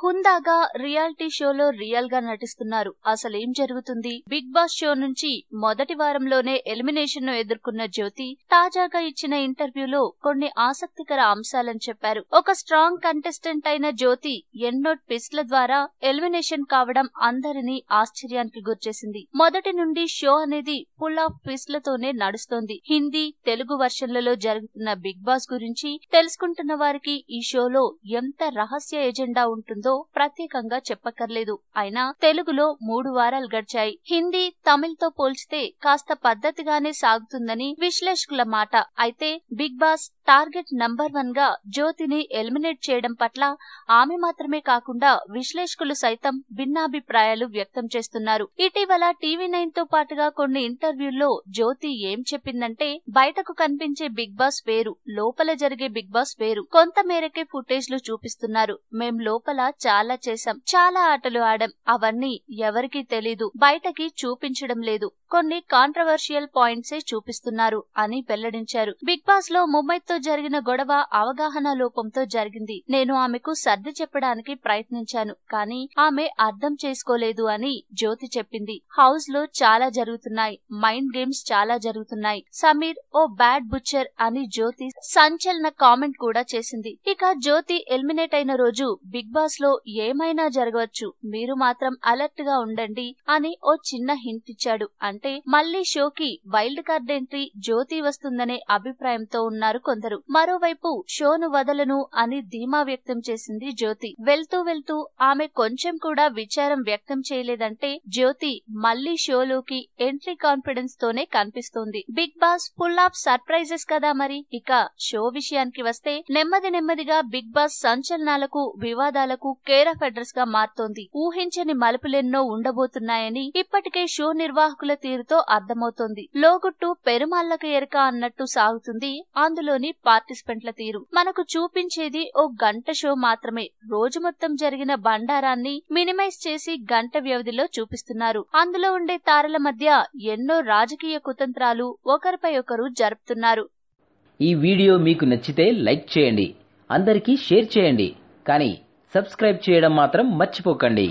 హుందాగా రియాలిటీ షోలో రియల్ గా నటిస్తున్నారు. అసలేం జరుగుతుంది? బిగ్ బాస్ షో నుంచి మొదటి వారంలోనే ఎలిమినేషన్ ను ఎదుర్కొన్న జ్యోతి తాజాగా ఇచ్చిన ఇంటర్వ్యూలో కొన్ని ఆసక్తికర అంశాలను చెప్పారు. ఒక స్ట్రాంగ్ కంటెస్టెంట్ అయిన జ్యోతి ఎన్నో ట్విస్ట్ల ద్వారా ఎలిమినేషన్ కావడం అందరినీ ఆశ్చర్యానికి గురిచేసింది. మొదటి నుండి షో అనేది ఫుల్ ఆఫ్ ట్విస్ట్లతోనే నడుస్తోంది. హిందీ, తెలుగు వర్షన్లలో జరుగుతున్న బిగ్ బాస్ గురించి తెలుసుకుంటున్న వారికి ఈ షోలో ఎంత రహస్య ఎజెండా ఉంటుందో ప్రత్యేకంగా చెప్పక్కర్లేదు. అయినా తెలుగులో 3 వారాలు గడిచాయి. హిందీ, తమిళ్తో పోల్చితే కాస్త పద్ధతిగానే సాగుతుందని విశ్లేషకుల మాట. అయితే బిగ్ బాస్ టార్గెట్ నంబర్ 1 గా జ్యోతిని ఎలిమినేట్ చేయడం పట్ల ఆమె మాత్రమే కాకుండా విశ్లేషకులు సైతం భిన్నాభిప్రాయాలు వ్యక్తం చేస్తున్నారు. ఇటీవల టీవీ9 తో పాటుగా కొన్ని ఇంటర్వ్యూల్లో జ్యోతి ఏం చెప్పిందంటే, బయటకు కనిపించే బిగ్ బాస్ వేరు, లోపల జరిగే బిగ్ బాస్ వేరు. కొంత మేరకే ఫుటేజ్లు చూపిస్తున్నారు. మేం లోపల చాలా చేశాం, చాలా ఆటలు ఆడాం, అవన్నీ ఎవరికీ తెలీదు, బయటకి చూపించడం లేదు, కొన్ని కాంట్రవర్షియల్ పాయింట్సే చూపిస్తున్నారు అని వెల్లడించారు. బిగ్ బాస్ లో ముంబైతో జరిగిన గొడవ అవగాహన లోపంతో జరిగింది. నేను ఆమెకు సర్ది చెప్పడానికి ప్రయత్నించాను, కానీ ఆమె అర్థం చేసుకోలేదు అని జ్యోతి చెప్పింది. హౌస్ లో చాలా జరుగుతున్నాయి, మైండ్ గేమ్స్ చాలా జరుగుతున్నాయి. సమీర్ ఓ బ్యాడ్ బుచ్చర్ అని జ్యోతి సంచలన కామెంట్ కూడా చేసింది. ఇక జ్యోతి ఎలిమినేట్ అయిన రోజు బిగ్ బాస్ లో ఏమైనా జరగవచ్చు, మీరు మాత్రం అలర్ట్ గా ఉండండి అని ఓ చిన్న హింట్ ఇచ్చాడు. అంటే మళ్లీ షోకి వైల్డ్ కార్డ్ ఎంట్రీ జ్యోతి వస్తుందనే అభిప్రాయంతో ఉన్నారు కొందరు. మరోవైపు షోను వదలను అని ధీమా వ్యక్తం చేసింది జ్యోతి. వెళ్తూ వెళ్తూ ఆమె కొంచెం కూడా విచారం వ్యక్తం చేయలేదంటే జ్యోతి మళ్లీ షోలోకి ఎంట్రీ కాన్ఫిడెన్స్ తోనే కనిపిస్తోంది. Bigg Boss full of surprises కదా మరి. ఇక షో విషయానికి వస్తే నెమ్మదిగా బిగ్ బాస్ సంచలనాలకు, వివాదాలకు కేర్ ఆఫ్ అడ్రస్ గా మారుతోంది. ఊహించని మలుపులెన్నో ఉండబోతున్నాయని ఇప్పటికే షో నిర్వాహకుల తీరుతో అర్థమవుతోంది. లోగుట్టు పెరుమాళ్లకు ఎరక అన్నట్టు సాగుతుంది అందులోని పార్టిసిపెంట్ల తీరు. మనకు చూపించేది ఓ గంట షో మాత్రమే. రోజు మొత్తం జరిగిన బండారాన్ని మినిమైజ్ చేసి గంట వ్యవధిలో చూపిస్తున్నారు. అందులో ఉండే తారల మధ్య ఎన్నో రాజకీయ కుతంత్రాలు ఒకరిపై ఒకరు జరుపుతున్నారు. ఈ వీడియో మీకు నచ్చితే లైక్ చేయండి, అందరికీ షేర్ చేయండి, కానీ సబ్స్క్రైబ్ చేయడం మాత్రం మర్చిపోకండి.